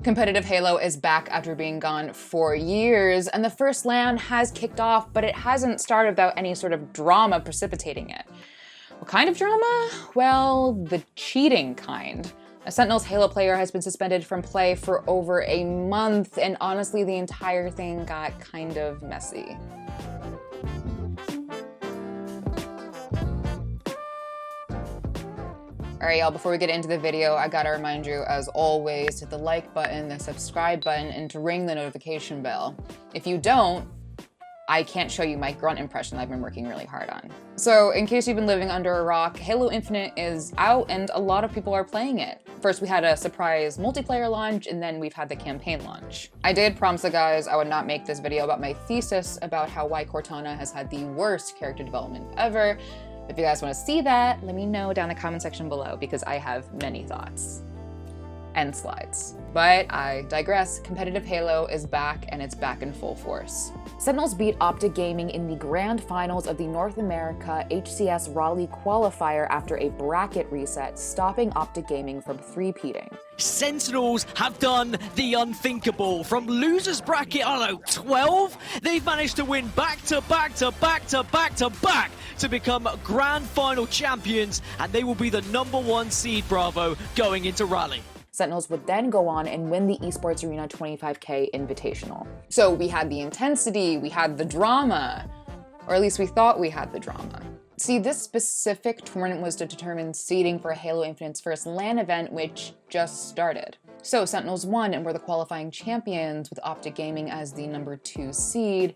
Competitive Halo is back after being gone for years, and the first LAN has kicked off, but it hasn't started without any sort of drama precipitating it. What kind of drama? Well, the cheating kind. A Sentinels Halo player has been suspended from play for over a month, and honestly, the entire thing got kind of messy. Alright y'all, before we get into the video, I gotta remind you, as always, to hit the like button, the subscribe button, and to ring the notification bell. If you don't, I can't show you my grunt impression that I've been working really hard on. So, in case you've been living under a rock, Halo Infinite is out and a lot of people are playing it. First we had a surprise multiplayer launch, and then we've had the campaign launch. I did promise the guys I would not make this video about my thesis about how Cortana has had the worst character development ever. If you guys want to see that, let me know down in the comment section below, because I have many thoughts and slides. But I digress. Competitive Halo is back, and it's back in full force. Sentinels beat Optic Gaming in the grand finals of the North America HCS Raleigh qualifier after a bracket reset, stopping Optic Gaming from three-peating. Sentinels have done the unthinkable. From losers bracket, I don't know, 12? They've managed to win back to back to back to back to back to become grand final champions, and they will be the #1 seed, Bravo, going into Raleigh. Sentinels would then go on and win the Esports Arena 25K Invitational. So we had the intensity, we had the drama, or at least we thought we had the drama. See, this specific tournament was to determine seeding for Halo Infinite's first LAN event, which just started. So Sentinels won and were the qualifying champions, with Optic Gaming as the #2 seed,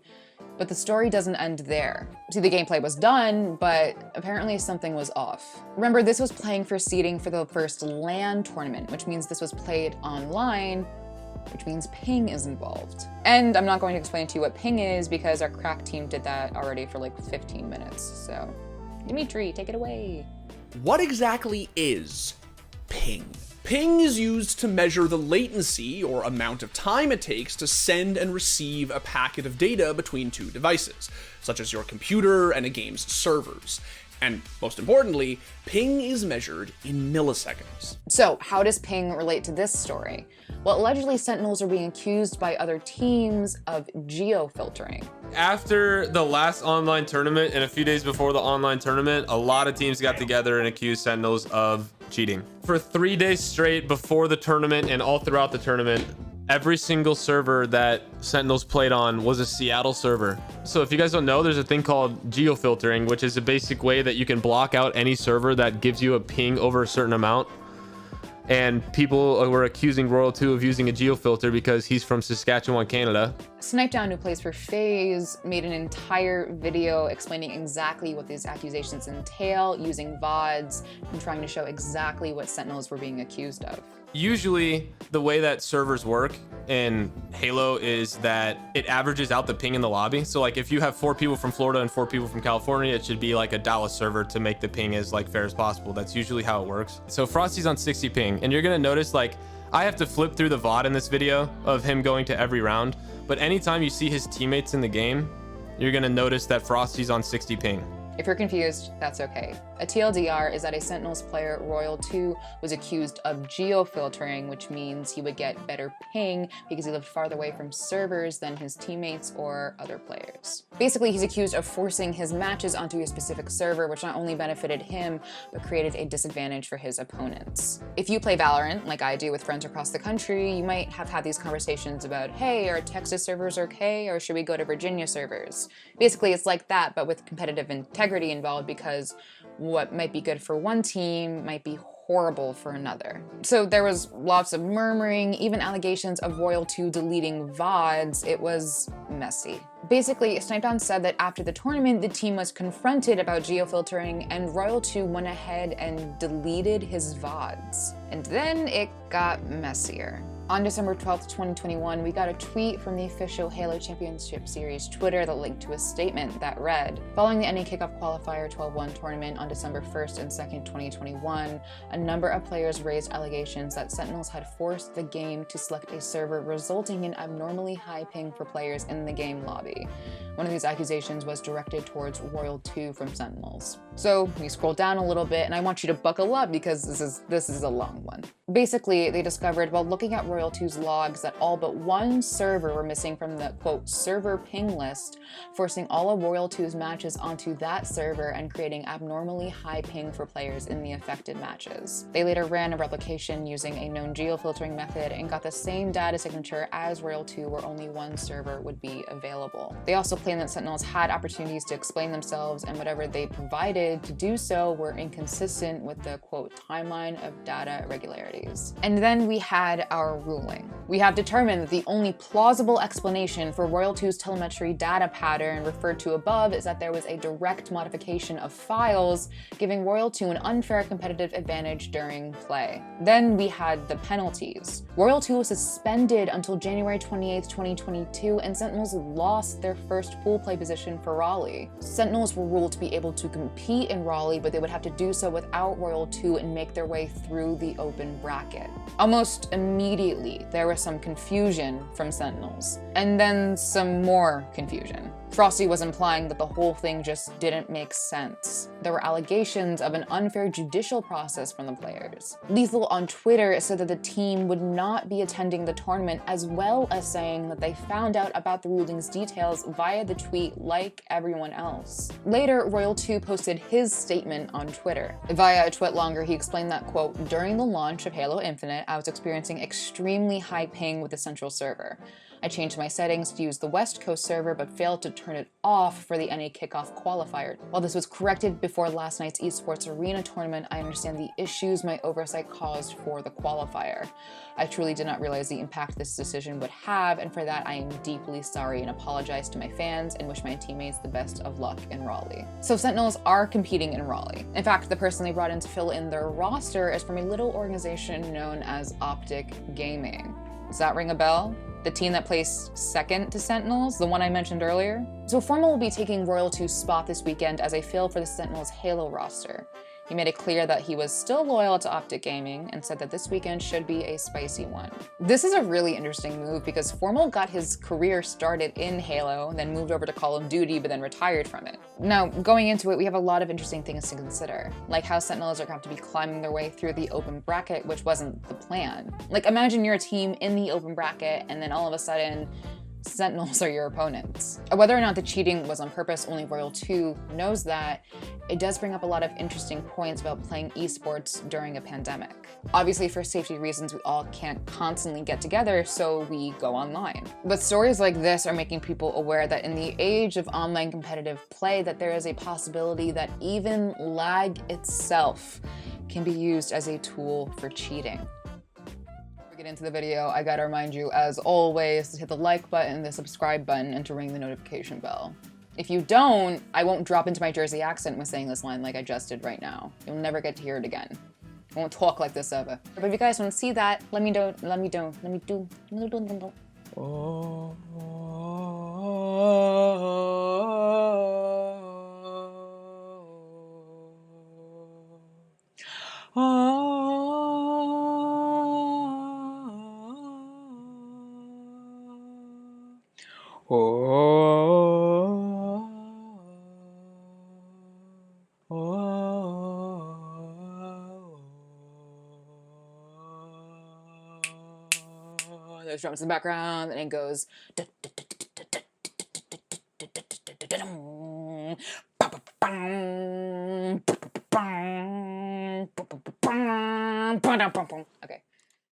but the story doesn't end there. See, the gameplay was done, but apparently something was off. Remember, this was playing for seeding for the first LAN tournament, which means this was played online, which means ping is involved. And I'm not going to explain to you what ping is, because our crack team did that already for like 15 minutes, so Dimitri, take it away. What exactly is ping? Ping is used to measure the latency, or amount of time it takes to send and receive a packet of data between two devices, such as your computer and a game's servers. And most importantly, ping is measured in milliseconds. So how does ping relate to this story? Well, allegedly Sentinels are being accused by other teams of geo-filtering. After the last online tournament and a few days before the online tournament, a lot of teams got together and accused Sentinels of cheating. For 3 days straight before the tournament and all throughout the tournament, every single server that Sentinels played on was a Seattle server. So if you guys don't know, there's a thing called geo-filtering, which is a basic way that you can block out any server that gives you a ping over a certain amount. And people were accusing Royal 2 of using a geo-filter because he's from Saskatchewan, Canada. Snipedown, who plays for FaZe, made an entire video explaining exactly what these accusations entail, using VODs, and trying to show exactly what Sentinels were being accused of. Usually, the way that servers work in Halo is that it averages out the ping in the lobby. So like if you have 4 people from Florida and 4 people from California, it should be like a Dallas server to make the ping as like fair as possible. That's usually how it works. So Frosty's on 60 ping, and you're gonna notice like I have to flip through the VOD in this video of him going to every round, but anytime you see his teammates in the game, you're gonna notice that Frosty's on 60 ping. If you're confused, that's okay. A TLDR is that a Sentinels player, Royal 2, was accused of geo-filtering, which means he would get better ping because he lived farther away from servers than his teammates or other players. Basically, he's accused of forcing his matches onto a specific server, which not only benefited him, but created a disadvantage for his opponents. If you play Valorant, like I do with friends across the country, you might have had these conversations about, hey, are Texas servers okay, or should we go to Virginia servers? Basically, it's like that, but with competitive integrity involved, because what might be good for one team might be horrible for another. So there was lots of murmuring, even allegations of Royal 2 deleting VODs. It was messy. Basically, Snipedown said that after the tournament, the team was confronted about geo-filtering, and Royal 2 went ahead and deleted his VODs. And then it got messier. On December 12th, 2021, we got a tweet from the official Halo Championship Series Twitter that linked to a statement that read, following the NA Kickoff Qualifier 12-1 tournament on December 1st and 2nd, 2021, a number of players raised allegations that Sentinels had forced the game to select a server, resulting in abnormally high ping for players in the game lobby. One of these accusations was directed towards Royal 2 from Sentinels. So we scroll down a little bit, and I want you to buckle up because this is a long one. Basically, they discovered while looking at Royal 2's logs that all but one server were missing from the quote server ping list, forcing all of Royal 2's matches onto that server and creating abnormally high ping for players in the affected matches. They later ran a replication using a known geofiltering method and got the same data signature as Royal 2, where only one server would be available. They also claimed that Sentinels had opportunities to explain themselves, and whatever they provided to do so were inconsistent with the quote timeline of data irregularities. And then we had our ruling. We have determined that the only plausible explanation for Royal 2's telemetry data pattern referred to above is that there was a direct modification of files, giving Royal 2 an unfair competitive advantage during play. Then we had the penalties. Royal 2 was suspended until January 28th, 2022, and Sentinels lost their first full play position for Raleigh. Sentinels were ruled to be able to compete in Raleigh, but they would have to do so without Royal 2 and make their way through the open bracket. Almost immediately, there was some confusion from Sentinels, and then some more confusion. Frosty was implying that the whole thing just didn't make sense. There were allegations of an unfair judicial process from the players. Lethal on Twitter said that the team would not be attending the tournament, as well as saying that they found out about the ruling's details via the tweet like everyone else. Later, Royal 2 posted his statement on Twitter. Via a tweet longer, he explained that, quote, during the launch of Halo Infinite, I was experiencing extremely high ping with the central server. I changed my settings to use the West Coast server, but failed to turn it off for the NA kickoff qualifier. While this was corrected before last night's esports arena tournament, I understand the issues my oversight caused for the qualifier. I truly did not realize the impact this decision would have, and for that I am deeply sorry and apologize to my fans and wish my teammates the best of luck in Raleigh. So Sentinels are competing in Raleigh. In fact, the person they brought in to fill in their roster is from a little organization known as Optic Gaming. Does that ring a bell? The team that placed second to Sentinels, the one I mentioned earlier? So Formal will be taking Royal 2's spot this weekend as a fill for the Sentinels Halo roster. He made it clear that he was still loyal to Optic Gaming and said that this weekend should be a spicy one. This is a really interesting move because Formal got his career started in Halo, then moved over to Call of Duty, but then retired from it. Now, going into it, we have a lot of interesting things to consider, like how Sentinels are going to have to be climbing their way through the open bracket, which wasn't the plan. Like, imagine you're a team in the open bracket, and then all of a sudden, Sentinels are your opponents. Whether or not the cheating was on purpose, only Royal 2 knows that. It does bring up a lot of interesting points about playing esports during a pandemic. Obviously, for safety reasons, we all can't constantly get together, so we go online. But stories like this are making people aware that in the age of online competitive play, that there is a possibility that even lag itself can be used as a tool for cheating. Get into the video, I gotta remind you, as always, to hit the like button, the subscribe button, and to ring the notification bell. If you don't, I won't drop into my Jersey accent when saying this line like I just did right now. You'll never get to hear it again. I won't talk like this ever. But if you guys want to see that, let me do. There's drums in the background, and it goes.